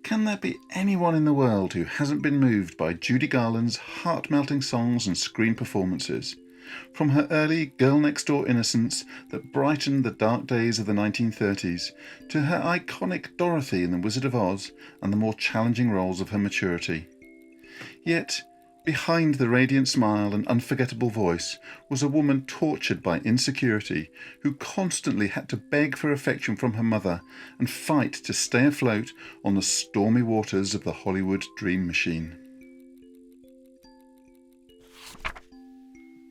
Can there be anyone in the world who hasn't been moved by Judy Garland's heart-melting songs and screen performances? From her early girl-next-door innocence that brightened the dark days of the 1930s, to her iconic Dorothy in The Wizard of Oz and the more challenging roles of her maturity. Yet, behind the radiant smile and unforgettable voice was a woman tortured by insecurity who constantly had to beg for affection from her mother and fight to stay afloat on the stormy waters of the Hollywood dream machine.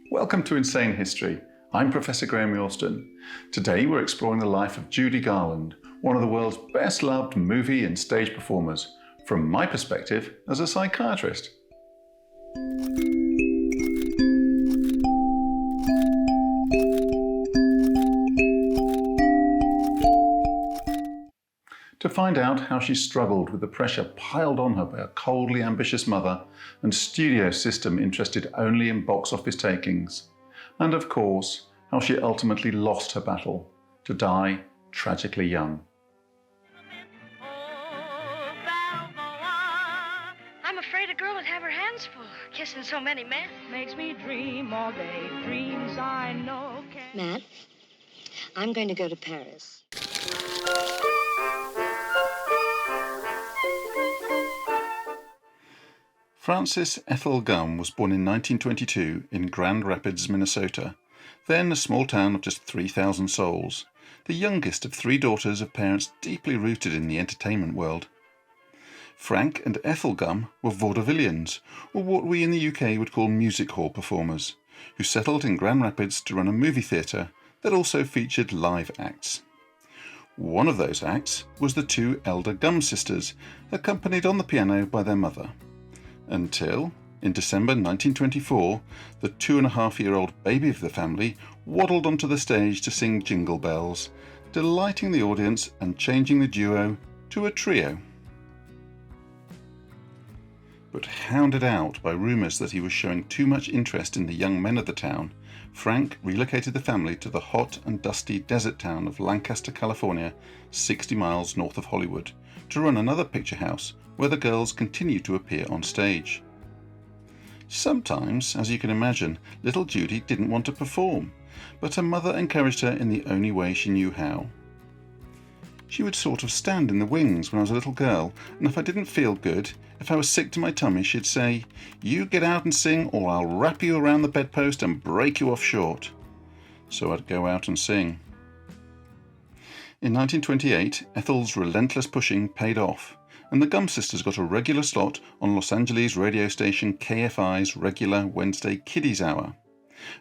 Welcome to Insane History. I'm Professor Graeme Yorston. Today we're exploring the life of Judy Garland, one of the world's best-loved movie and stage performers, from my perspective as a psychiatrist. To find out how she struggled with the pressure piled on her by a coldly ambitious mother and studio system interested only in box office takings, and of course, how she ultimately lost her battle to die tragically young. I'm afraid a girl would have her hands full, kissing so many men. Makes me dream all day, dreams I know can... Matt, I'm going to go to Paris. Frances Ethel Gum was born in 1922 in Grand Rapids, Minnesota, then a small town of just 3,000 souls, the youngest of three daughters of parents deeply rooted in the entertainment world. Frank and Ethel Gum were vaudevillians, or what we in the UK would call music hall performers, who settled in Grand Rapids to run a movie theatre that also featured live acts. One of those acts was the two elder Gum sisters, accompanied on the piano by their mother. Until, in December 1924, the 2.5-year-old baby of the family waddled onto the stage to sing Jingle Bells, delighting the audience and changing the duo to a trio. But hounded out by rumours that he was showing too much interest in the young men of the town, Frank relocated the family to the hot and dusty desert town of Lancaster, California, 60 miles north of Hollywood, to run another picture house where the girls continued to appear on stage. Sometimes, as you can imagine, little Judy didn't want to perform, but her mother encouraged her in the only way she knew how. She would sort of stand in the wings when I was a little girl, and if I didn't feel good, if I was sick to my tummy, she'd say, "You get out and sing, or I'll wrap you around the bedpost and break you off short." So I'd go out and sing. In 1928, Ethel's relentless pushing paid off, and the Gum sisters got a regular slot on Los Angeles radio station KFI's regular Wednesday Kiddies Hour,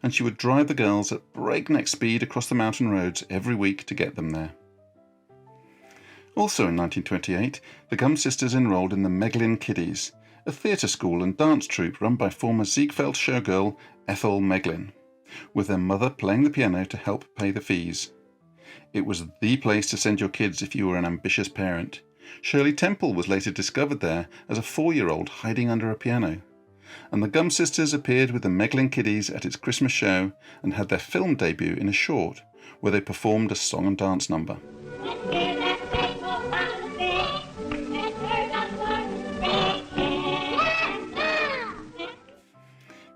and she would drive the girls at breakneck speed across the mountain roads every week to get them there. Also in 1928, the Gum sisters enrolled in the Meglin Kiddies, a theatre school and dance troupe run by former Ziegfeld showgirl Ethel Meglin, with their mother playing the piano to help pay the fees. It was the place to send your kids if you were an ambitious parent. Shirley Temple was later discovered there as a 4-year-old hiding under a piano. And the Gum sisters appeared with the Meglin Kiddies at its Christmas show and had their film debut in a short, where they performed a song and dance number.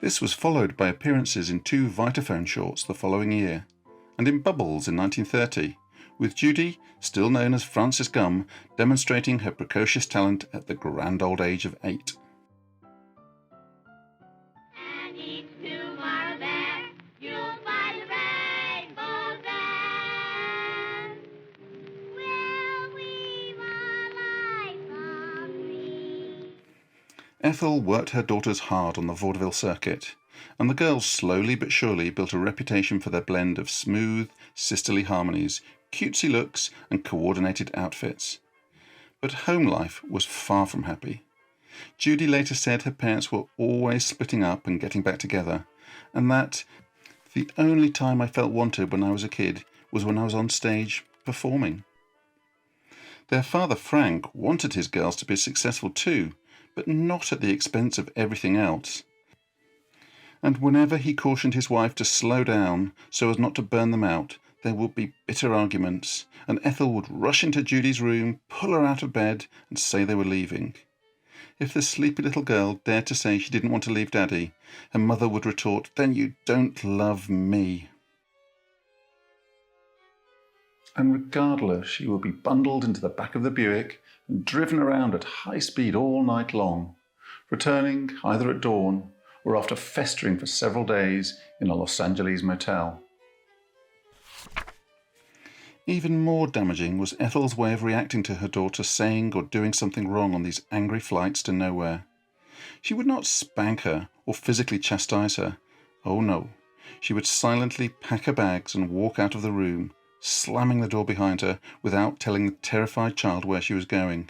This was followed by appearances in 2 Vitaphone shorts the following year, and in Bubbles in 1930, with Judy, still known as Frances Gum, demonstrating her precocious talent at the grand old age of 8. Ethel worked her daughters hard on the vaudeville circuit, and the girls slowly but surely built a reputation for their blend of smooth, sisterly harmonies, cutesy looks, and coordinated outfits. But home life was far from happy. Judy later said her parents were always splitting up and getting back together, and that the only time I felt wanted when I was a kid was when I was on stage performing. Their father Frank wanted his girls to be successful too, but not at the expense of everything else. And whenever he cautioned his wife to slow down so as not to burn them out, there would be bitter arguments, and Ethel would rush into Judy's room, pull her out of bed, and say they were leaving. If the sleepy little girl dared to say she didn't want to leave Daddy, her mother would retort, "Then you don't love me." And regardless, she would be bundled into the back of the Buick and driven around at high speed all night long, returning either at dawn or after festering for several days in a Los Angeles motel. Even more damaging was Ethel's way of reacting to her daughter saying or doing something wrong on these angry flights to nowhere. She would not spank her or physically chastise her. Oh no, she would silently pack her bags and walk out of the room, slamming the door behind her without telling the terrified child where she was going.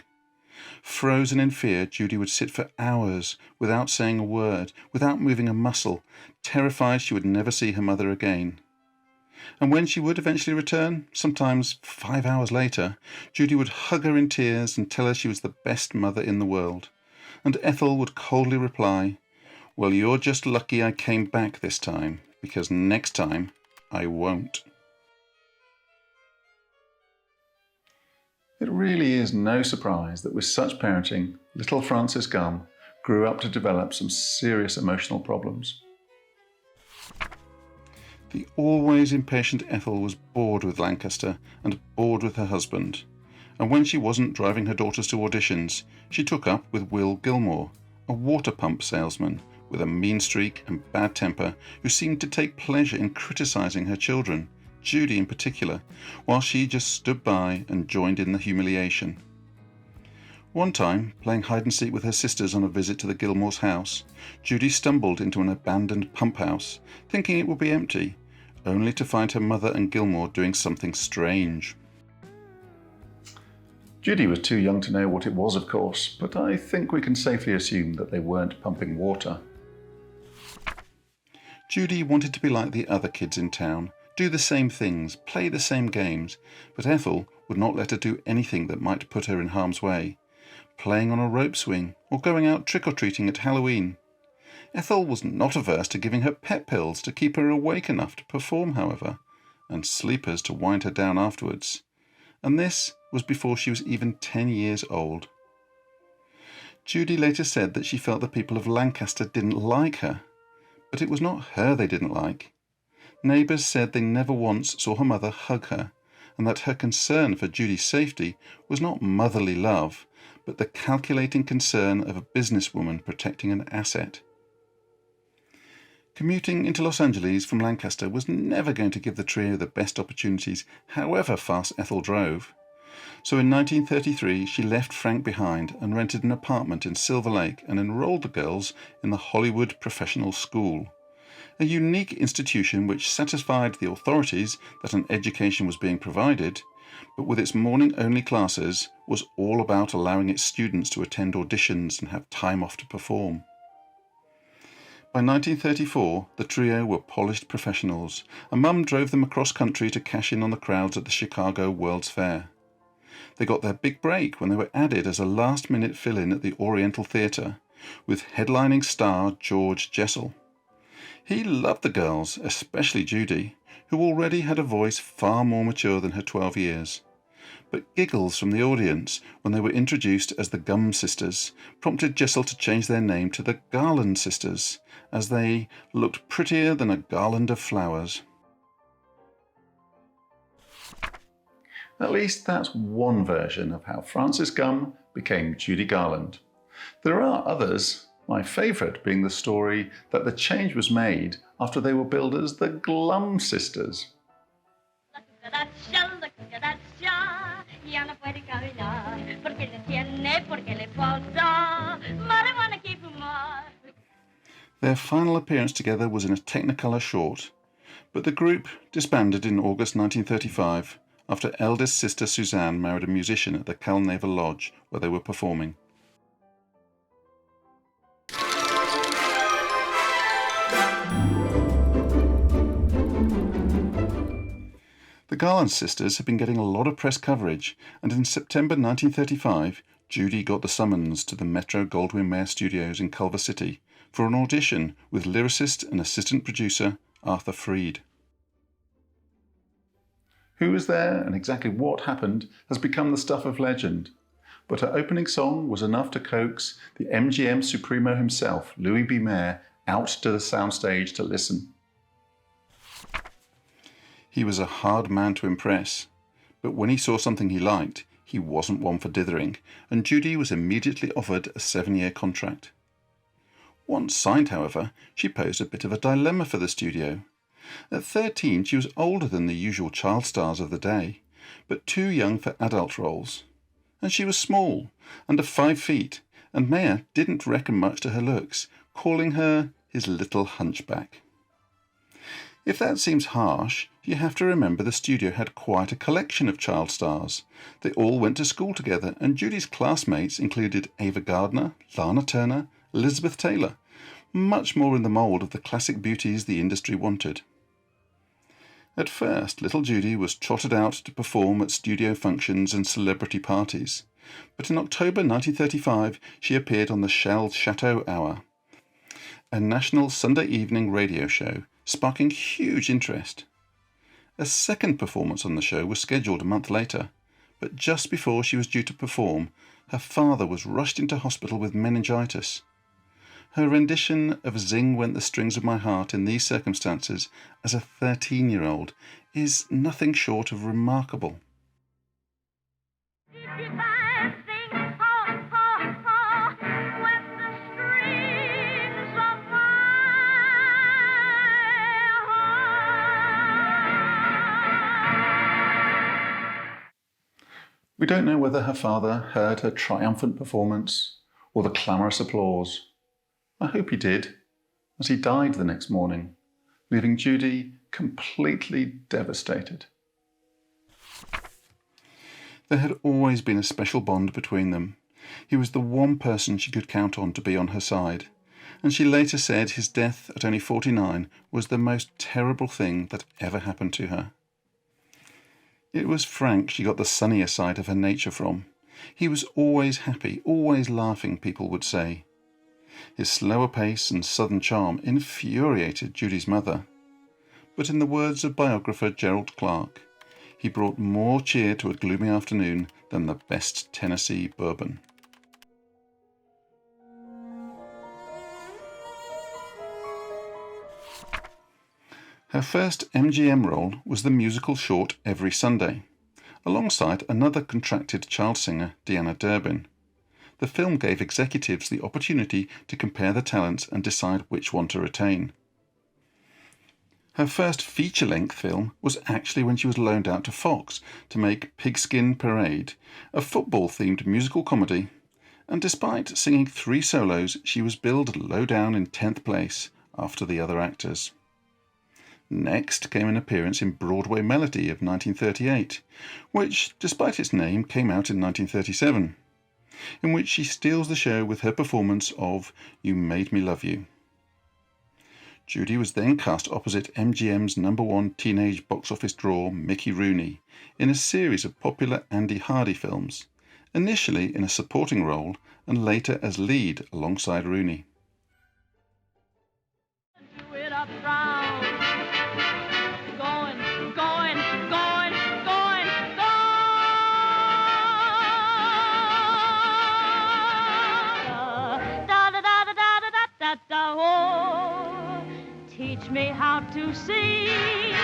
Frozen in fear, Judy would sit for hours without saying a word, without moving a muscle, terrified she would never see her mother again. And when she would eventually return, sometimes 5 hours later, Judy would hug her in tears and tell her she was the best mother in the world. And Ethel would coldly reply, "Well, you're just lucky I came back this time, because next time I won't." It really is no surprise that with such parenting, little Frances Gumm grew up to develop some serious emotional problems. The always impatient Ethel was bored with Lancaster and bored with her husband, and when she wasn't driving her daughters to auditions, she took up with Will Gilmore, a water pump salesman with a mean streak and bad temper who seemed to take pleasure in criticising her children, Judy in particular, while she just stood by and joined in the humiliation. One time, playing hide-and-seek with her sisters on a visit to the Gilmore's house, Judy stumbled into an abandoned pump house, thinking it would be empty, only to find her mother and Gilmore doing something strange. Judy was too young to know what it was, of course, but I think we can safely assume that they weren't pumping water. Judy wanted to be like the other kids in town, do the same things, play the same games, but Ethel would not let her do anything that might put her in harm's way. Playing on a rope swing, or going out trick-or-treating at Halloween. Ethel was not averse to giving her pet pills to keep her awake enough to perform, however, and sleepers to wind her down afterwards. And this was before she was even 10 years old. Judy later said that she felt the people of Lancaster didn't like her, but it was not her they didn't like. Neighbours said they never once saw her mother hug her, and that her concern for Judy's safety was not motherly love, but the calculating concern of a businesswoman protecting an asset. Commuting into Los Angeles from Lancaster was never going to give the trio the best opportunities, however fast Ethel drove. So in 1933 she left Frank behind and rented an apartment in Silver Lake and enrolled the girls in the Hollywood Professional School, a unique institution which satisfied the authorities that an education was being provided, but with its morning-only classes was all about allowing its students to attend auditions and have time off to perform. By 1934, the trio were polished professionals, and Mum drove them across country to cash in on the crowds at the Chicago World's Fair. They got their big break when they were added as a last-minute fill-in at the Oriental Theatre, with headlining star George Jessel. He loved the girls, especially Judy, who already had a voice far more mature than her 12 years. But giggles from the audience when they were introduced as the Gumm Sisters prompted Jessel to change their name to the Garland Sisters, as they looked prettier than a garland of flowers. At least that's one version of how Frances Gumm became Judy Garland. There are others, my favourite being the story that the change was made after they were billed as the Glum Sisters. Their final appearance together was in a Technicolor short, but the group disbanded in August 1935 after eldest sister Suzanne married a musician at the Cal Naval Lodge where they were performing. The Garland sisters had been getting a lot of press coverage, and in September 1935, Judy got the summons to the Metro-Goldwyn-Mayer studios in Culver City for an audition with lyricist and assistant producer Arthur Freed. Who was there and exactly what happened has become the stuff of legend. But her opening song was enough to coax the MGM Supremo himself, Louis B. Mayer, out to the soundstage to listen. He was a hard man to impress, but when he saw something he liked, he wasn't one for dithering, and Judy was immediately offered a 7-year contract. Once signed, however, she posed a bit of a dilemma for the studio. At 13, she was older than the usual child stars of the day, but too young for adult roles. And she was small, under 5 feet, and Mayer didn't reckon much to her looks, calling her his little hunchback. If that seems harsh, you have to remember the studio had quite a collection of child stars. They all went to school together, and Judy's classmates included Ava Gardner, Lana Turner, Elizabeth Taylor, much more in the mould of the classic beauties the industry wanted. At first, little Judy was trotted out to perform at studio functions and celebrity parties, but in October 1935 she appeared on the Shell Chateau Hour, a national Sunday evening radio show, sparking huge interest. A second performance on the show was scheduled a month later, but just before she was due to perform, her father was rushed into hospital with meningitis. Her rendition of Zing Went the Strings of My Heart in these circumstances as a 13-year-old is nothing short of remarkable. We don't know whether her father heard her triumphant performance or the clamorous applause. I hope he did, as he died the next morning, leaving Judy completely devastated. There had always been a special bond between them. He was the one person she could count on to be on her side, and she later said his death at only 49 was the most terrible thing that ever happened to her. It was Frank she got the sunnier side of her nature from. He was always happy, always laughing, people would say. His slower pace and southern charm infuriated Judy's mother. But in the words of biographer Gerald Clark, he brought more cheer to a gloomy afternoon than the best Tennessee bourbon. Her first MGM role was the musical short Every Sunday, alongside another contracted child singer, Deanna Durbin. The film gave executives the opportunity to compare the talents and decide which one to retain. Her first feature-length film was actually when she was loaned out to Fox to make Pigskin Parade, a football-themed musical comedy, and despite singing 3 solos, she was billed low down in 10th place after the other actors. Next came an appearance in Broadway Melody of 1938, which, despite its name, came out in 1937, in which she steals the show with her performance of You Made Me Love You. Judy was then cast opposite MGM's #1 teenage box office draw Mickey Rooney in a series of popular Andy Hardy films, initially in a supporting role and later as lead alongside Rooney. Teach me how to sing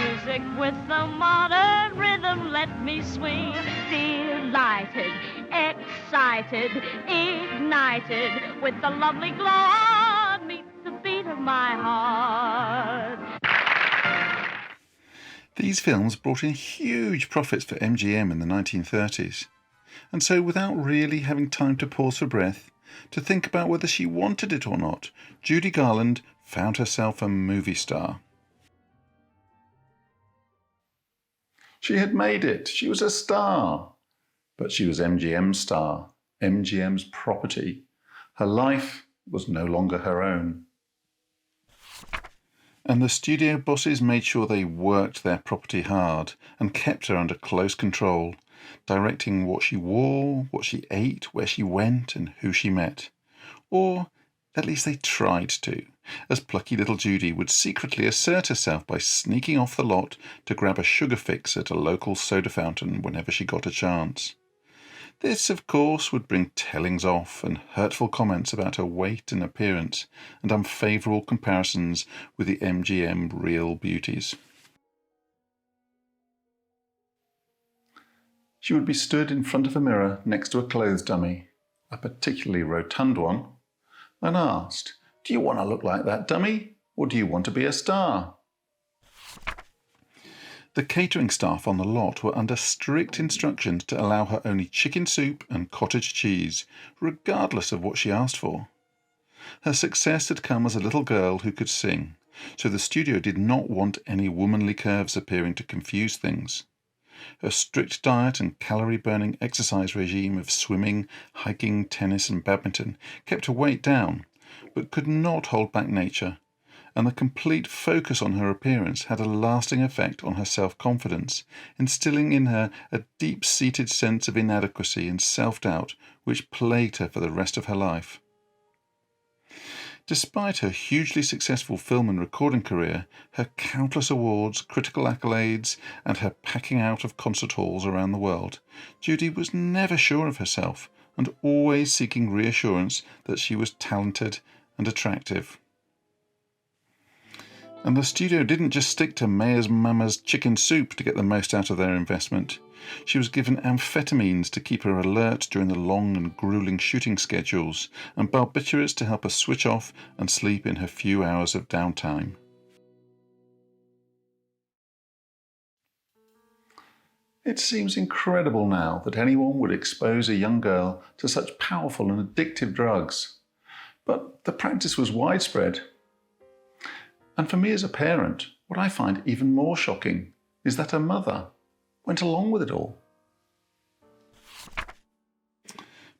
music with a modern rhythm. Let me swing, delighted, excited, ignited with the lovely glow meet the beat of my heart. These films brought in huge profits for MGM in the 1930s, and so without really having time to pause for breath, to think about whether she wanted it or not, Judy Garland found herself a movie star. She had made it. She was a star. But she was MGM's star, MGM's property. Her life was no longer her own. And the studio bosses made sure they worked their property hard and kept her under close control, directing what she wore, what she ate, where she went, and who she met. Or, At least they tried to, as plucky little Judy would secretly assert herself by sneaking off the lot to grab a sugar fix at a local soda fountain whenever she got a chance. This, of course, would bring tellings off and hurtful comments about her weight and appearance, and unfavourable comparisons with the MGM real beauties. She would be stood in front of a mirror next to a clothes dummy, a particularly rotund one, and asked, "Do you want to look like that dummy, or do you want to be a star?" The catering staff on the lot were under strict instructions to allow her only chicken soup and cottage cheese, regardless of what she asked for. Her success had come as a little girl who could sing, so the studio did not want any womanly curves appearing to confuse things. Her strict diet and calorie-burning exercise regime of swimming, hiking, tennis and badminton kept her weight down, but could not hold back nature, and the complete focus on her appearance had a lasting effect on her self-confidence, instilling in her a deep-seated sense of inadequacy and self-doubt which plagued her for the rest of her life. Despite her hugely successful film and recording career, her countless awards, critical accolades, and her packing out of concert halls around the world, Judy was never sure of herself and always seeking reassurance that she was talented and attractive. And the studio didn't just stick to Mayor's Mama's chicken soup to get the most out of their investment. She was given amphetamines to keep her alert during the long and grueling shooting schedules, and barbiturates to help her switch off and sleep in her few hours of downtime. It seems incredible now that anyone would expose a young girl to such powerful and addictive drugs. But the practice was widespread. And for me as a parent, what I find even more shocking is that her mother went along with it all.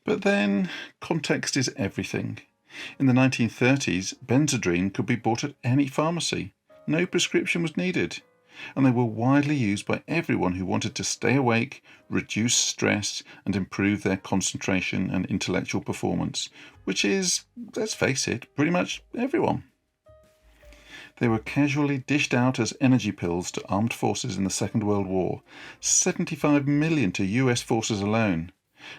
But then, context is everything. In the 1930s, Benzedrine could be bought at any pharmacy. No prescription was needed, and they were widely used by everyone who wanted to stay awake, reduce stress, and improve their concentration and intellectual performance, which is, let's face it, pretty much everyone. They were casually dished out as energy pills to armed forces in the Second World War, 75 million to US forces alone,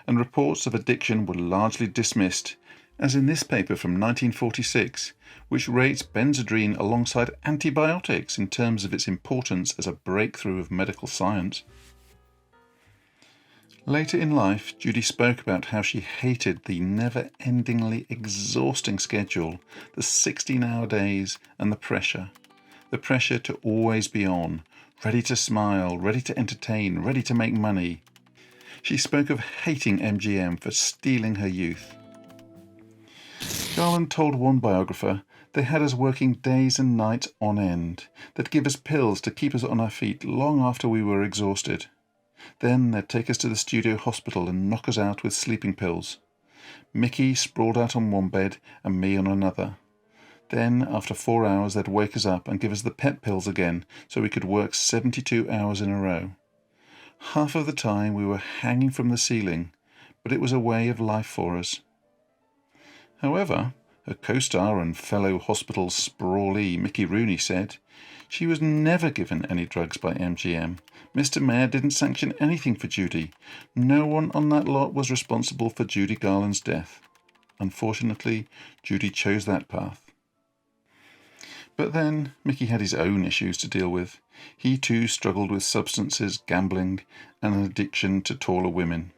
and reports of addiction were largely dismissed, as in this paper from 1946, which rates Benzedrine alongside antibiotics in terms of its importance as a breakthrough of medical science. Later in life, Judy spoke about how she hated the never-endingly exhausting schedule, the 16-hour days, and the pressure to always be on, ready to smile, ready to entertain, ready to make money. She spoke of hating MGM for stealing her youth. Garland told one biographer, "They had us working days and nights on end. They'd give us pills to keep us on our feet long after we were exhausted. Then they'd take us to the studio hospital and knock us out with sleeping pills. Mickey sprawled out on one bed and me on another. Then, after 4 hours, they'd wake us up and give us the pep pills again so we could work 72 hours in a row. Half of the time we were hanging from the ceiling, but it was a way of life for us." However, her co-star and fellow hospital sprawly Mickey Rooney said, "She was never given any drugs by MGM. Mr. Mayor didn't sanction anything for Judy. No one on that lot was responsible for Judy Garland's death. Unfortunately, Judy chose that path." But then Mickey had his own issues to deal with. He too struggled with substances, gambling, and an addiction to taller women.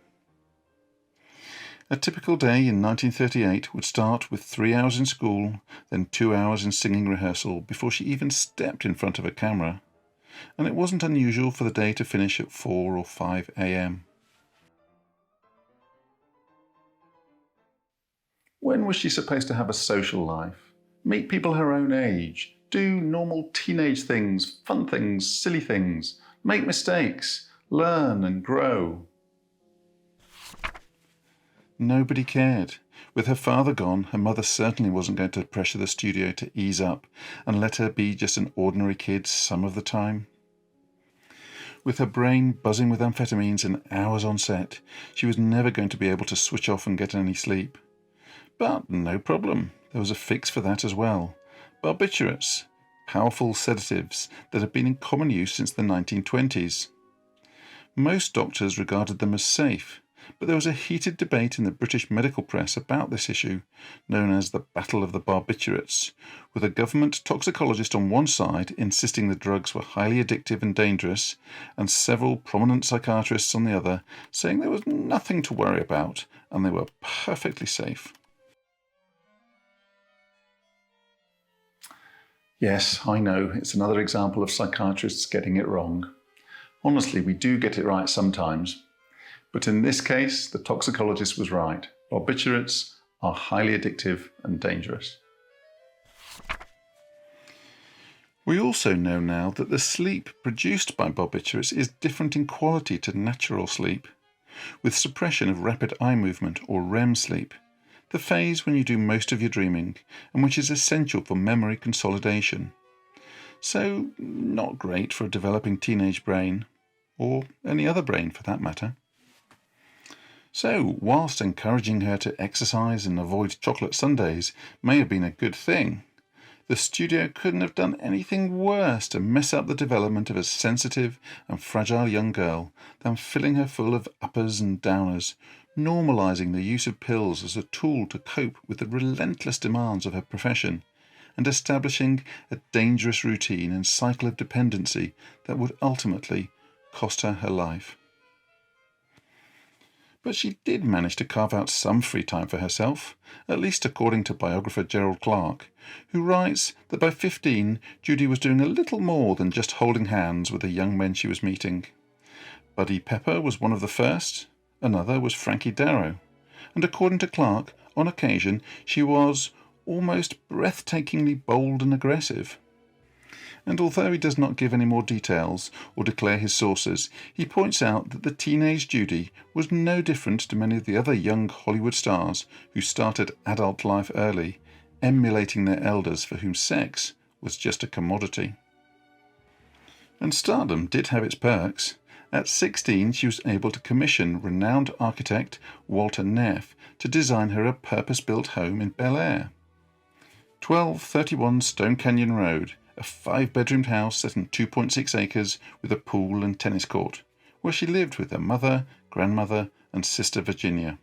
A typical day in 1938 would start with 3 hours in school, then 2 hours in singing rehearsal before she even stepped in front of a camera. And it wasn't unusual for the day to finish at 4 or 5 a.m. When was she supposed to have a social life? Meet people her own age, do normal teenage things, fun things, silly things, make mistakes, learn and grow. Nobody cared. With her father gone, her mother certainly wasn't going to pressure the studio to ease up and let her be just an ordinary kid some of the time. With her brain buzzing with amphetamines and hours on set, she was never going to be able to switch off and get any sleep. But no problem. there was a fix for that as well: barbiturates, powerful sedatives that had been in common use since the 1920s. Most doctors regarded them as safe, but there was a heated debate in the British medical press about this issue, known as the Battle of the Barbiturates, with a government toxicologist on one side insisting the drugs were highly addictive and dangerous, and several prominent psychiatrists on the other saying there was nothing to worry about and they were perfectly safe. Yes, I know, it's another example of psychiatrists getting it wrong. Honestly, we do get it right sometimes. But in this case, the toxicologist was right. Barbiturates are highly addictive and dangerous. We also know now that the sleep produced by barbiturates is different in quality to natural sleep, with suppression of rapid eye movement or REM sleep, the phase when you do most of your dreaming and which is essential for memory consolidation. So, not great for a developing teenage brain, or any other brain for that matter. So, whilst encouraging her to exercise and avoid chocolate sundaes may have been a good thing, the studio couldn't have done anything worse to mess up the development of a sensitive and fragile young girl than filling her full of uppers and downers, normalising the use of pills as a tool to cope with the relentless demands of her profession, and establishing a dangerous routine and cycle of dependency that would ultimately cost her her life. But she did manage to carve out some free time for herself, at least according to biographer Gerald Clark, who writes that by 15 Judy was doing a little more than just holding hands with the young men she was meeting. Buddy Pepper was one of the first, another was Frankie Darrow, and according to Clark, on occasion she was almost breathtakingly bold and aggressive. And although he does not give any more details or declare his sources, he points out that the teenage Judy was no different to many of the other young Hollywood stars who started adult life early, emulating their elders for whom sex was just a commodity. And stardom did have its perks. At 16 she was able to commission renowned architect Walter Neff to design her a purpose-built home in Bel Air. 1231 Stone Canyon Road, a 5-bedroomed house set in 2.6 acres with a pool and tennis court, where she lived with her mother, grandmother and sister Virginia.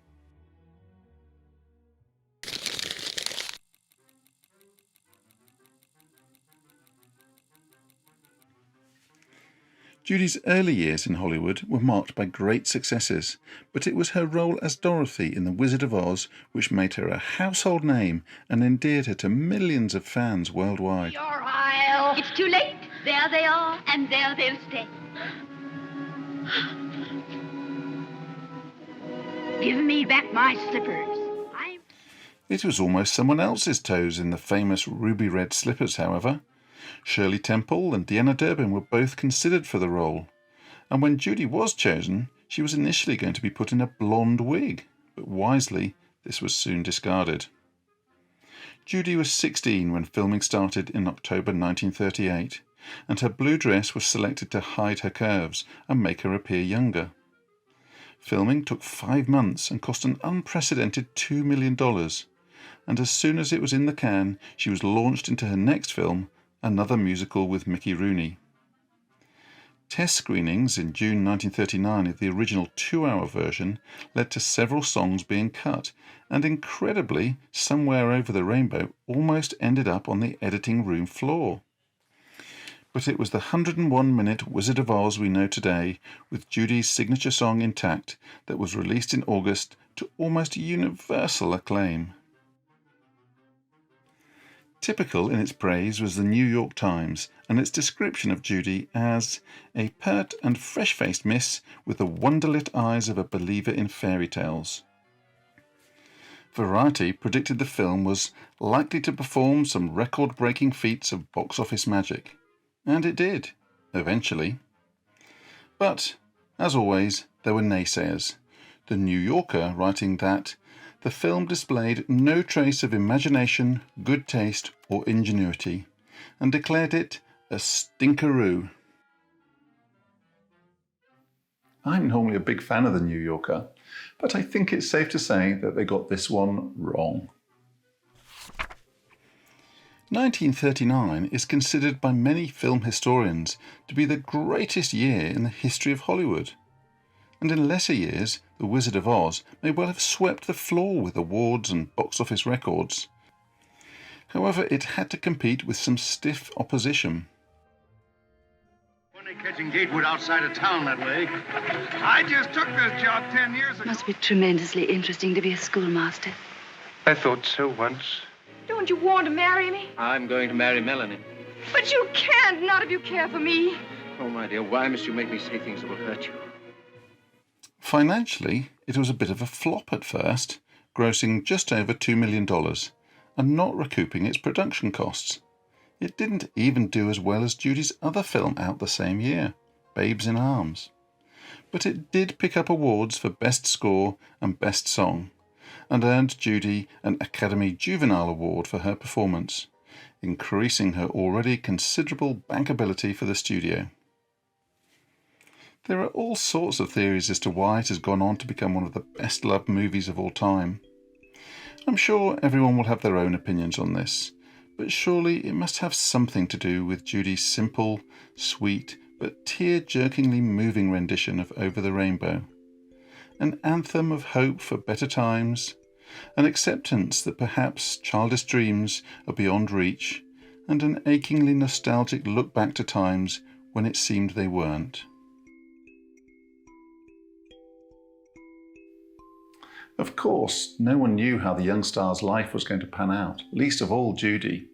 Judy's early years in Hollywood were marked by great successes, but it was her role as Dorothy in The Wizard of Oz which made her a household name and endeared her to millions of fans worldwide. Your aisle. It's too late. There they are, and there they'll stay. Give me back my slippers. It was almost someone else's toes in the famous ruby red slippers, however. Shirley Temple and Deanna Durbin were both considered for the role, and when Judy was chosen, she was initially going to be put in a blonde wig, but wisely this was soon discarded. Judy was 16 when filming started in October 1938, and her blue dress was selected to hide her curves and make her appear younger. Filming took 5 months and cost an unprecedented $2 million, and as soon as it was in the can, she was launched into her next film, another musical with Mickey Rooney. Test screenings in June 1939 of the original 2-hour version led to several songs being cut, and incredibly, Somewhere Over the Rainbow almost ended up on the editing room floor. But it was the 101-minute Wizard of Oz we know today, with Judy's signature song intact, that was released in August to almost universal acclaim. Typical in its praise was the New York Times and its description of Judy as a pert and fresh-faced miss with the wonderlit eyes of a believer in fairy tales. Variety predicted the film was likely to perform some record-breaking feats of box office magic, and it did, eventually. But, as always, there were naysayers, the New Yorker writing that the film displayed no trace of imagination, good taste, or ingenuity, and declared it a stinkeroo. I'm normally a big fan of the New Yorker, but I think it's safe to say that they got this one wrong. 1939 is considered by many film historians to be the greatest year in the history of Hollywood. And in lesser years, The Wizard of Oz may well have swept the floor with awards and box office records. However, it had to compete with some stiff opposition. Only catching Gatewood outside of town that way. I just took this job 10 years ago. Must be tremendously interesting to be a schoolmaster. I thought so once. Don't you want to marry me? I'm going to marry Melanie. But you can't, not if you care for me. Oh, my dear, why must you make me say things that will hurt you? Financially, it was a bit of a flop at first, grossing just over $2 million and not recouping its production costs. It didn't even do as well as Judy's other film out the same year, Babes in Arms. But it did pick up awards for Best Score and Best Song, and earned Judy an Academy Juvenile Award for her performance, increasing her already considerable bankability for the studio. There are all sorts of theories as to why it has gone on to become one of the best-loved movies of all time. I'm sure everyone will have their own opinions on this, but surely it must have something to do with Judy's simple, sweet, but tear-jerkingly moving rendition of Over the Rainbow. An anthem of hope for better times, an acceptance that perhaps childish dreams are beyond reach, and an achingly nostalgic look back to times when it seemed they weren't. Of course, no one knew how the young star's life was going to pan out, least of all Judy.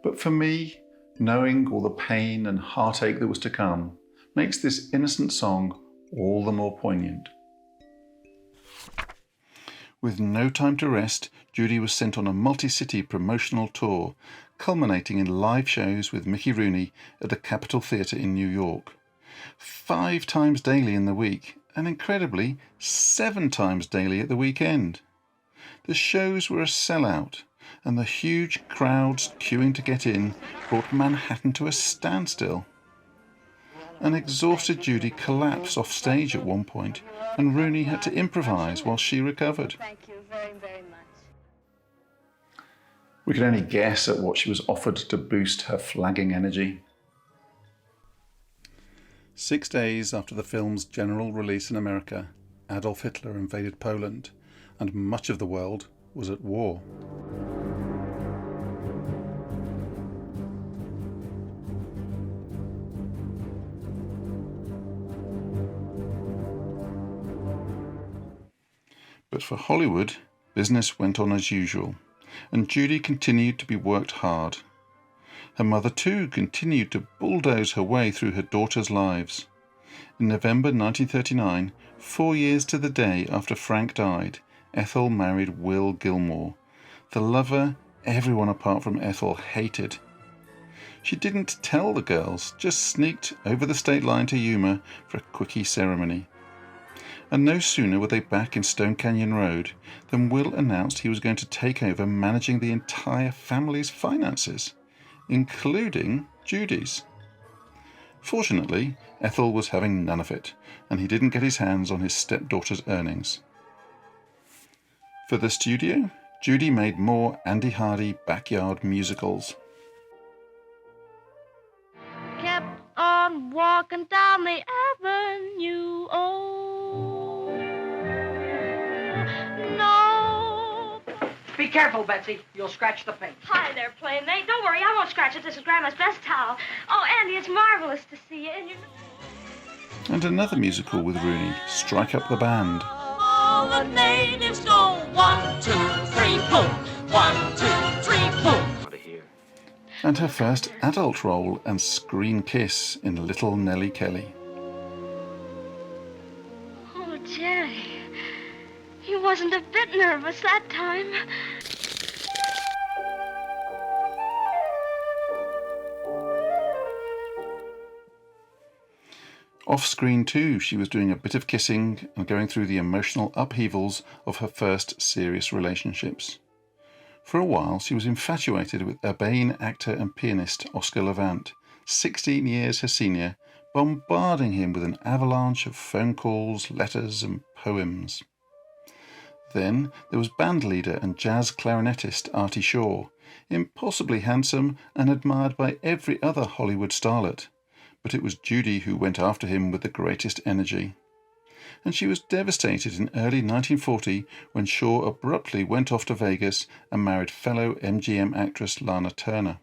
But for me, knowing all the pain and heartache that was to come makes this innocent song all the more poignant. With no time to rest, Judy was sent on a multi-city promotional tour, culminating in live shows with Mickey Rooney at the Capitol Theatre in New York. 5 times daily in the week, and incredibly 7 times daily at the weekend. The shows were a sellout, and the huge crowds queuing to get in brought Manhattan to a standstill. An exhausted Judy collapsed off stage at one point, and Rooney had to improvise while she recovered. Thank you very, very much. We can only guess at what she was offered to boost her flagging energy. 6 days after the film's general release in America, Adolf Hitler invaded Poland, and much of the world was at war. But for Hollywood, business went on as usual, and Judy continued to be worked hard. Her mother too continued to bulldoze her way through her daughters' lives. In November 1939, 4 years to the day after Frank died, Ethel married Will Gilmore, the lover everyone apart from Ethel hated. She didn't tell the girls, just sneaked over the state line to Yuma for a quickie ceremony. And no sooner were they back in Stone Canyon Road than Will announced he was going to take over managing the entire family's finances, including Judy's. Fortunately, Ethel was having none of it, and he didn't get his hands on his stepdaughter's earnings. For the studio, Judy made more Andy Hardy backyard musicals. Kept on walking down the avenue, no. Be careful, Betsy. You'll scratch the paint. Hi there, Playmate. Don't worry, I won't scratch it. This is Grandma's best towel. Oh, Andy, it's marvelous to see you. And another musical with Rooney, Strike Up the Band. All the natives go 1, 2, 3, pull. 1, 2, 3, pull. And her first adult role and screen kiss in Little Nellie Kelly. Oh, Jerry. He wasn't a bit nervous that time. Off-screen too, she was doing a bit of kissing and going through the emotional upheavals of her first serious relationships. For a while, she was infatuated with urbane actor and pianist Oscar Levant, 16 years her senior, bombarding him with an avalanche of phone calls, letters and poems. Then there was bandleader and jazz clarinetist Artie Shaw, Impossibly handsome and admired by every other Hollywood starlet, but it was Judy who went after him with the greatest energy. And she was devastated in early 1940 when Shaw abruptly went off to Vegas and married fellow MGM actress Lana Turner.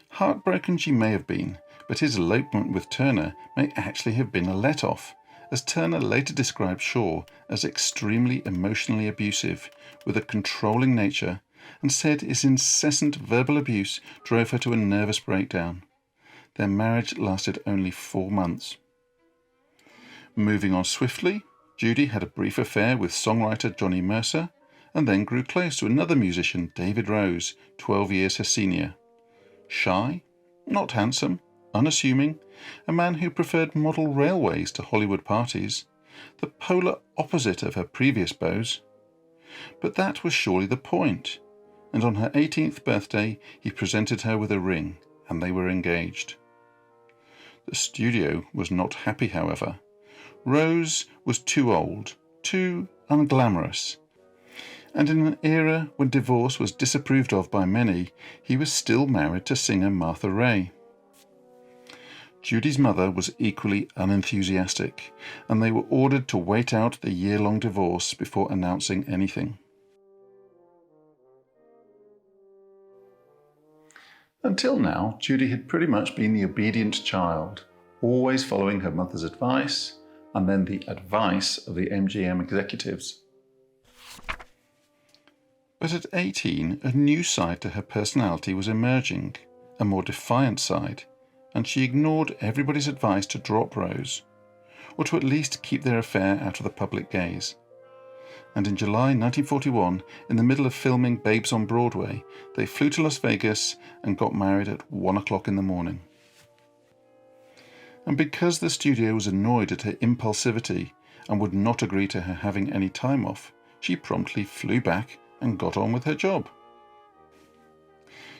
Heartbroken she may have been, but his elopement with Turner may actually have been a let-off, as Turner later described Shaw as extremely emotionally abusive, with a controlling nature, and said his incessant verbal abuse drove her to a nervous breakdown. Their marriage lasted only 4 months. Moving on swiftly, Judy had a brief affair with songwriter Johnny Mercer, and then grew close to another musician, David Rose, 12 years her senior. Shy, not handsome, unassuming, a man who preferred model railways to Hollywood parties, the polar opposite of her previous beaux. But that was surely the point, and on her 18th birthday he presented her with a ring, and they were engaged. The studio was not happy, however. Rose was too old, too unglamorous, and in an era when divorce was disapproved of by many, he was still married to singer Martha Raye. Judy's mother was equally unenthusiastic, and they were ordered to wait out the year-long divorce before announcing anything. Until now, Judy had pretty much been the obedient child, always following her mother's advice, and then the advice of the MGM executives. But at 18, a new side to her personality was emerging, a more defiant side, and she ignored everybody's advice to drop Rose, or to at least keep their affair out of the public gaze. And in July 1941, in the middle of filming Babes on Broadway, they flew to Las Vegas and got married at 1 o'clock in the morning. And because the studio was annoyed at her impulsivity and would not agree to her having any time off, she promptly flew back and got on with her job.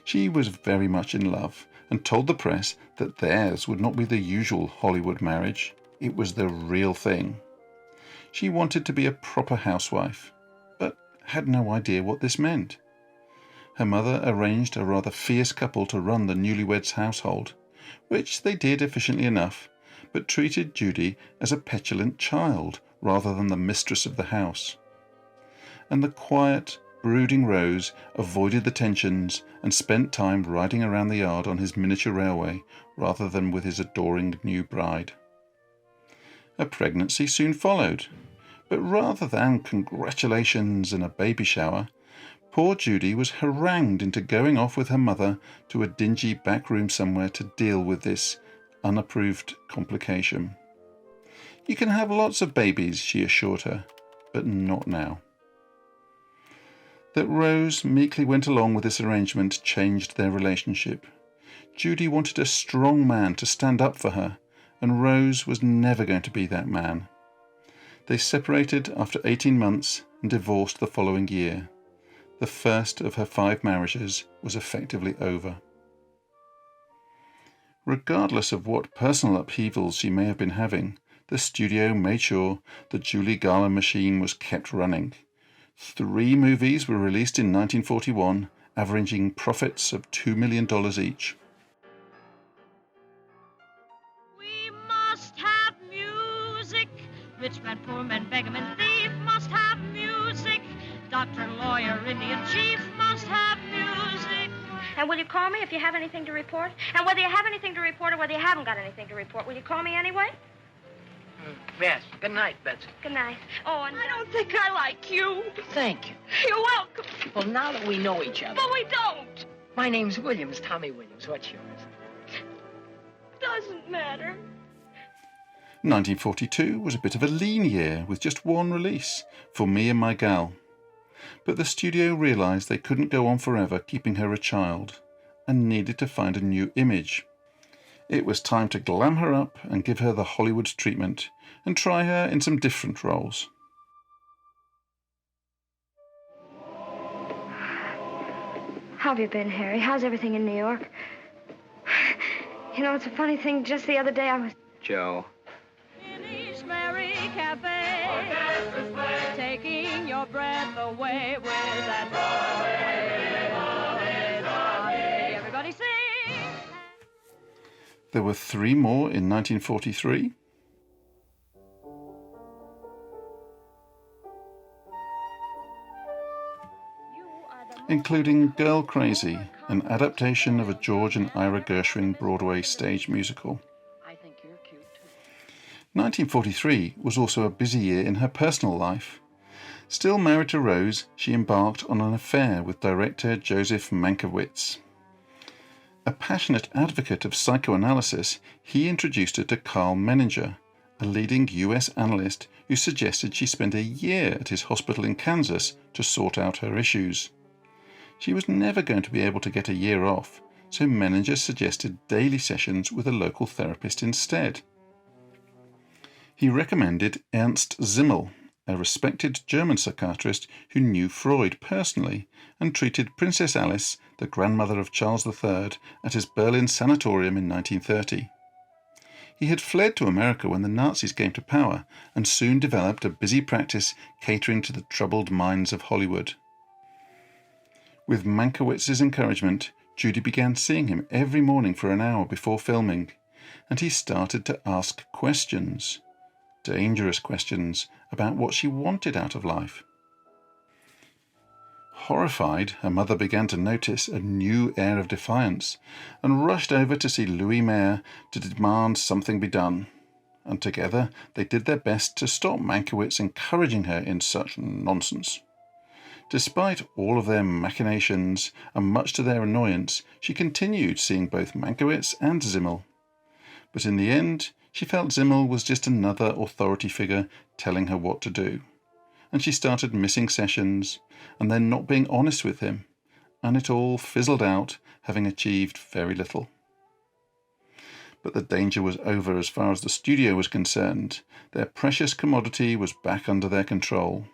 She was very much in love and told the press that theirs would not be the usual Hollywood marriage, it was the real thing. She wanted to be a proper housewife, but had no idea what this meant. Her mother arranged a rather fierce couple to run the newlyweds' household, which they did efficiently enough, but treated Judy as a petulant child rather than the mistress of the house. And the quiet, brooding Rose avoided the tensions and spent time riding around the yard on his miniature railway rather than with his adoring new bride. A pregnancy soon followed, but rather than congratulations and a baby shower, poor Judy was harangued into going off with her mother to a dingy back room somewhere to deal with this unapproved complication. "You can have lots of babies," she assured her, "but not now." That Rose meekly went along with this arrangement changed their relationship. Judy wanted a strong man to stand up for her, and Rose was never going to be that man. They separated after 18 months and divorced the following year. The first of her 5 marriages was effectively over. Regardless of what personal upheavals she may have been having, the studio made sure the Judy Garland machine was kept running. 3 movies were released in 1941, averaging profits of $2 million each. We must have music. Rich man, poor man, beggar man, thief must have music. Doctor, lawyer, Indian chief must have music. And will you call me if you have anything to report? And whether you have anything to report or whether you haven't got anything to report, will you call me anyway? Yes. Good night, Betsy. Good night. Oh, and I don't think I like you. Thank you. You're welcome. Well, now that we know each other. But we don't. My name's Williams, Tommy Williams. What's yours? Doesn't matter. 1942 was a bit of a lean year with just 1 release, For Me and My Gal. But the studio realised they couldn't go on forever keeping her a child, and needed to find a new image. It was time to glam her up and give her the Hollywood treatment, and try her in some different roles. how have you been, Harry? How's everything in New York? You know, it's a funny thing. Just the other day I was... Joe. In East Mary Cafe, taking your breath away with that There were 3 more in 1943. Including Girl Crazy, an adaptation of a George and Ira Gershwin Broadway stage musical. 1943 was also a busy year in her personal life. Still married to Rose, she embarked on an affair with director Joseph Mankiewicz. A passionate advocate of psychoanalysis, he introduced her to Carl Menninger, a leading US analyst who suggested she spend a year at his hospital in Kansas to sort out her issues. She was never going to be able to get a year off, so Menninger suggested daily sessions with a local therapist instead. He recommended Ernst Zimmel, a respected German psychiatrist who knew Freud personally and treated Princess Alice, the grandmother of Charles III, at his Berlin sanatorium in 1930. He had fled to America when the Nazis came to power and soon developed a busy practice catering to the troubled minds of Hollywood. With Mankiewicz's encouragement, Judy began seeing him every morning for an hour before filming, and he started to ask questions. Dangerous questions about what she wanted out of life. Horrified, her mother began to notice a new air of defiance and rushed over to see Louis Mayer to demand something be done. And together they did their best to stop Mankiewicz encouraging her in such nonsense. Despite all of their machinations, and much to their annoyance, she continued seeing both Mankiewicz and Zimmel. But in the end, she felt Zimmel was just another authority figure telling her what to do, and she started missing sessions, and then not being honest with him, and it all fizzled out, having achieved very little. But the danger was over as far as the studio was concerned. Their precious commodity was back under their control.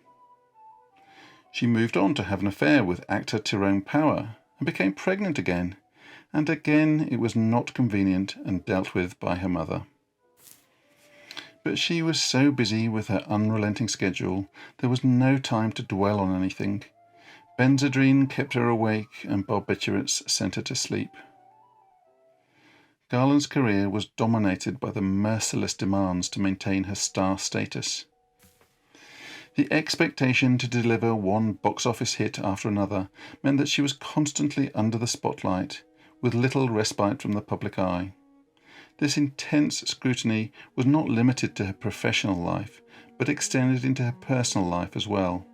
She moved on to have an affair with actor Tyrone Power, and became pregnant again, and again it was not convenient and dealt with by her mother. But she was so busy with her unrelenting schedule, there was no time to dwell on anything. Benzedrine kept her awake and barbiturates sent her to sleep. Garland's career was dominated by the merciless demands to maintain her star status. The expectation to deliver one box office hit after another meant that she was constantly under the spotlight, with little respite from the public eye. This intense scrutiny was not limited to her professional life, but extended into her personal life as well,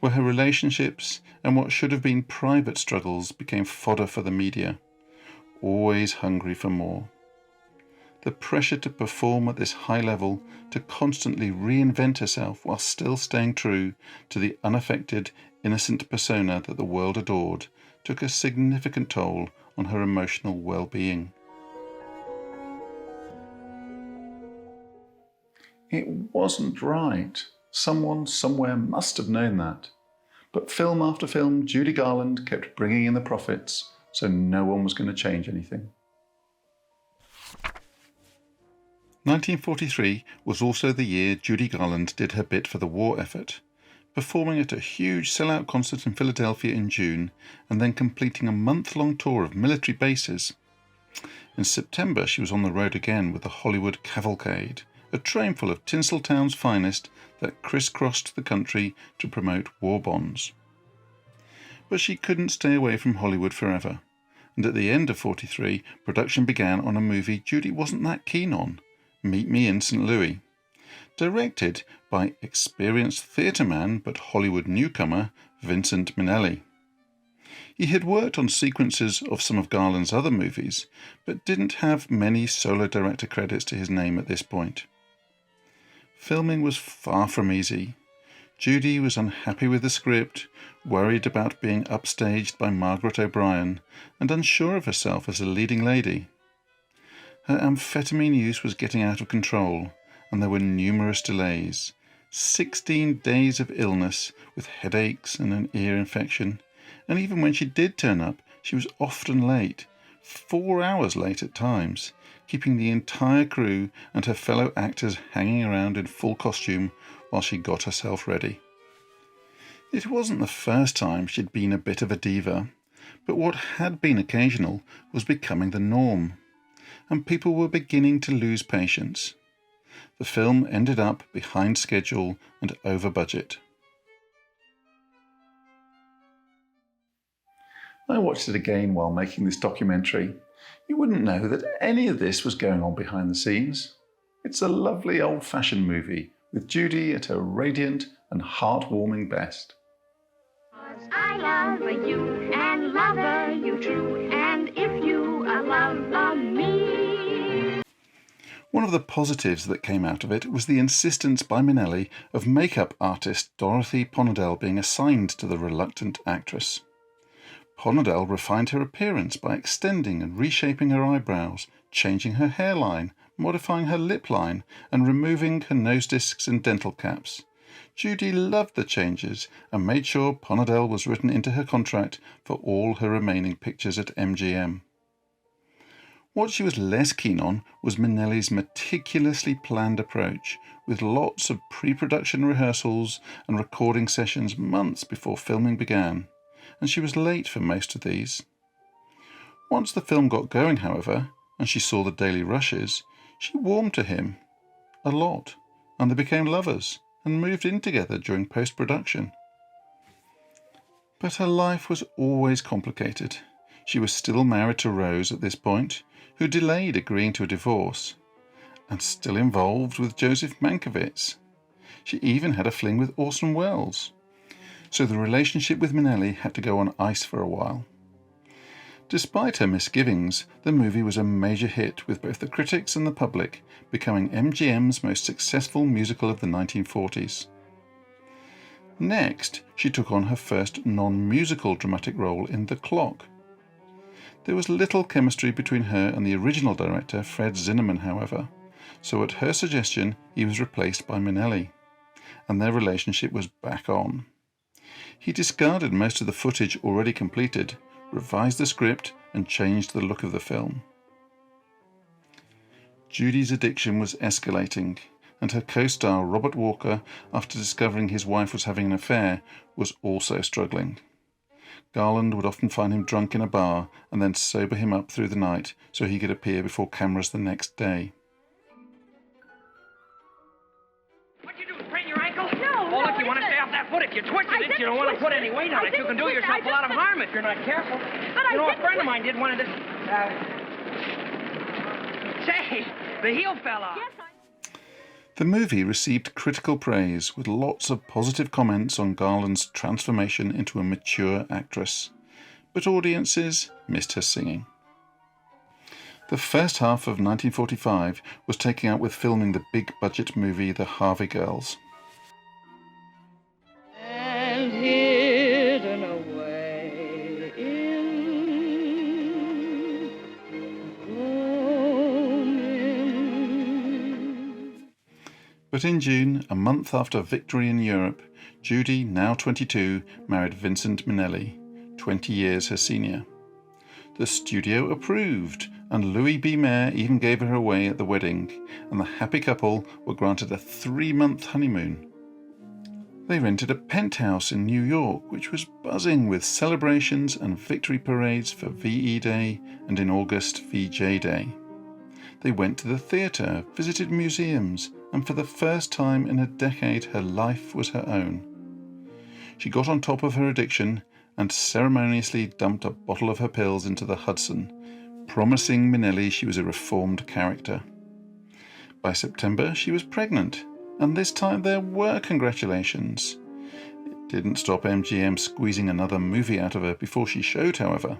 where her relationships and what should have been private struggles became fodder for the media, always hungry for more. The pressure to perform at this high level, to constantly reinvent herself while still staying true to the unaffected, innocent persona that the world adored, took a significant toll on her emotional well-being. It wasn't right. Someone somewhere must have known that. But film after film, Judy Garland kept bringing in the profits, so no one was going to change anything. 1943 was also the year Judy Garland did her bit for the war effort, performing at a huge sellout concert in Philadelphia in June and then completing a month-long tour of military bases. In September she was on the road again with the Hollywood Cavalcade, a train full of Tinseltown's finest that crisscrossed the country to promote war bonds. But she couldn't stay away from Hollywood forever, and at the end of 43 production began on a movie Judy wasn't that keen on, Meet Me in St. Louis. Directed by experienced theatre man but Hollywood newcomer Vincent Minnelli. He had worked on sequences of some of Garland's other movies, but didn't have many solo director credits to his name at this point. Filming was far from easy. Judy was unhappy with the script, worried about being upstaged by Margaret O'Brien, and unsure of herself as a leading lady. Her amphetamine use was getting out of control, and there were numerous delays. 16 days of illness, with headaches and an ear infection, and even when she did turn up, she was often late, 4 hours late at times, keeping the entire crew and her fellow actors hanging around in full costume while she got herself ready. It wasn't the first time she'd been a bit of a diva, but what had been occasional was becoming the norm. and people were beginning to lose patience. The film ended up behind schedule and over budget. I watched it again while making this documentary. You wouldn't know that any of this was going on behind the scenes. It's a lovely old-fashioned movie with Judy at her radiant and heartwarming best. I love you and love you true, and if you love me. One of the positives that came out of it was the insistence by Minnelli of makeup artist Dorothy Ponadell being assigned to the reluctant actress. Ponadell refined her appearance by extending and reshaping her eyebrows, changing her hairline, modifying her lip line, and removing her nose discs and dental caps. Judy loved the changes and made sure Ponadell was written into her contract for all her remaining pictures at MGM. What she was less keen on was Minnelli's meticulously planned approach, with lots of pre-production rehearsals and recording sessions months before filming began, and she was late for most of these. Once the film got going, however, and she saw the daily rushes, she warmed to him a lot, and they became lovers and moved in together during post-production. But her life was always complicated. She was still married to Rose at this point, who delayed agreeing to a divorce, and still involved with Joseph Mankiewicz. She even had a fling with Orson Welles. So the relationship with Minnelli had to go on ice for a while. Despite her misgivings, the movie was a major hit with both the critics and the public, becoming MGM's most successful musical of the 1940s. Next, she took on her first non-musical dramatic role in The Clock. There was little chemistry between her and the original director, Fred Zinnemann, however, so at her suggestion he was replaced by Minnelli, and their relationship was back on. He discarded most of the footage already completed, revised the script, and changed the look of the film. Judy's addiction was escalating, and her co-star Robert Walker, after discovering his wife was having an affair, was also struggling. Garland would often find him drunk in a bar and then sober him up through the night so he could appear before cameras the next day. What'd you do, sprain your ankle? No, oh, look, you want to stay off that foot. If you twisted it, you don't want to put any weight on it. You can do yourself a lot of harm if you're not careful. You know, a friend of mine did one of this... Say, the heel fell off. The movie received critical praise, with lots of positive comments on Garland's transformation into a mature actress, but audiences missed her singing. The first half of 1945 was taken up with filming the big-budget movie The Harvey Girls. And hidden away in But in June, a month after victory in Europe, Judy, now 22, married Vincent Minnelli, 20 years her senior. The studio approved, and Louis B. Mayer even gave her away at the wedding, and the happy couple were granted a 3-month honeymoon. They rented a penthouse in New York, which was buzzing with celebrations and victory parades for VE Day and in August VJ Day. They went to the theatre, visited museums, and for the first time in a decade her life was her own. She got on top of her addiction and ceremoniously dumped a bottle of her pills into the Hudson, promising Minnelli she was a reformed character. By September she was pregnant, and this time there were congratulations. It didn't stop MGM squeezing another movie out of her before she showed, however.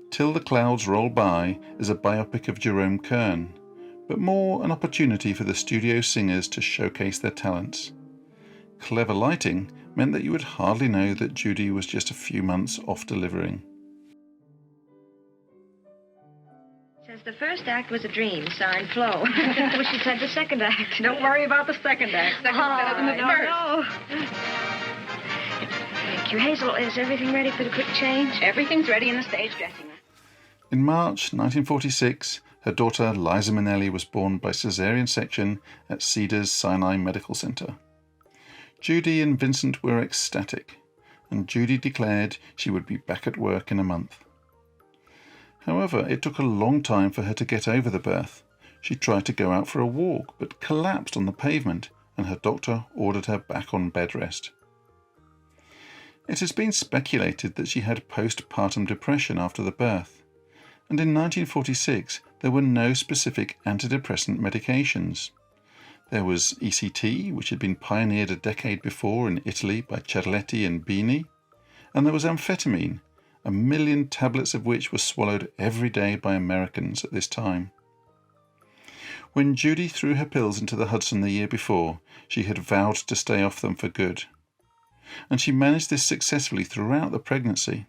Till the Clouds Roll By is a biopic of Jerome Kern, but more an opportunity for the studio singers to showcase their talents. Clever lighting meant that you would hardly know that Judy was just a few months off delivering. Says the first act was a dream, signed Flo. Wish you'd said the second act. Don't worry about the second act. Second's better than the first. No. Thank you. Hazel, is everything ready for the quick change? Everything's ready in the stage dressing room. In March 1946, her daughter Liza Minnelli was born by caesarean section at Cedars Sinai Medical Center. Judy and Vincent were ecstatic, and Judy declared she would be back at work in a month. However, it took a long time for her to get over the birth. She tried to go out for a walk, but collapsed on the pavement, and her doctor ordered her back on bed rest. It has been speculated that she had postpartum depression after the birth, and in 1946 there were no specific antidepressant medications. There was ECT, which had been pioneered a decade before in Italy by Cerletti and Bini, and there was amphetamine, 1 million tablets of which were swallowed every day by Americans at this time. When Judy threw her pills into the Hudson the year before, she had vowed to stay off them for good, and she managed this successfully throughout the pregnancy.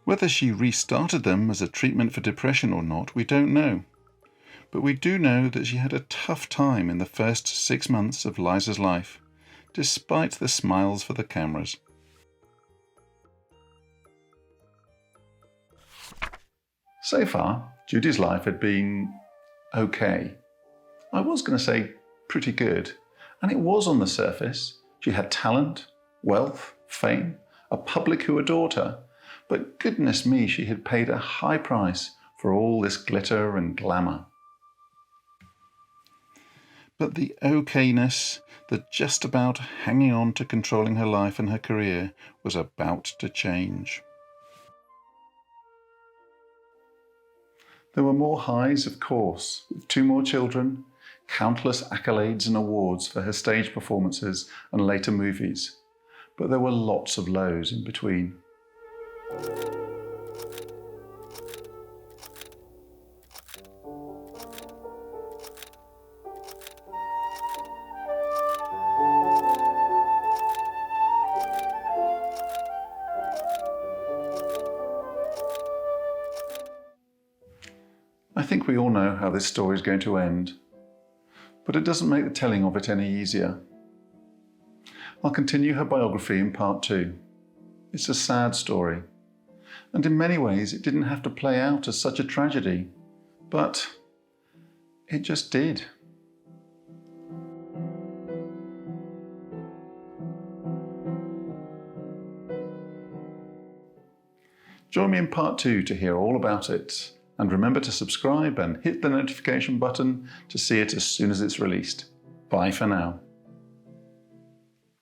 Whether she restarted them as a treatment for depression or not, we don't know. But we do know that she had a tough time in the first 6 months of Liza's life, despite the smiles for the cameras. So far, Judy's life had been okay. I was going to say pretty good, and it was on the surface. She had talent, wealth, fame, a public who adored her, but goodness me, she had paid a high price for all this glitter and glamour. But the okayness, the just about hanging on to controlling her life and her career, was about to change. There were more highs, of course, with 2 more children, countless accolades and awards for her stage performances and later movies, but there were lots of lows in between. I think we all know how this story is going to end, but it doesn't make the telling of it any easier. I'll continue her biography in part 2. It's a sad story, and in many ways it didn't have to play out as such a tragedy, but it just did. Join me in part 2 to hear all about it. And remember to subscribe and hit the notification button to see it as soon as it's released. Bye for now.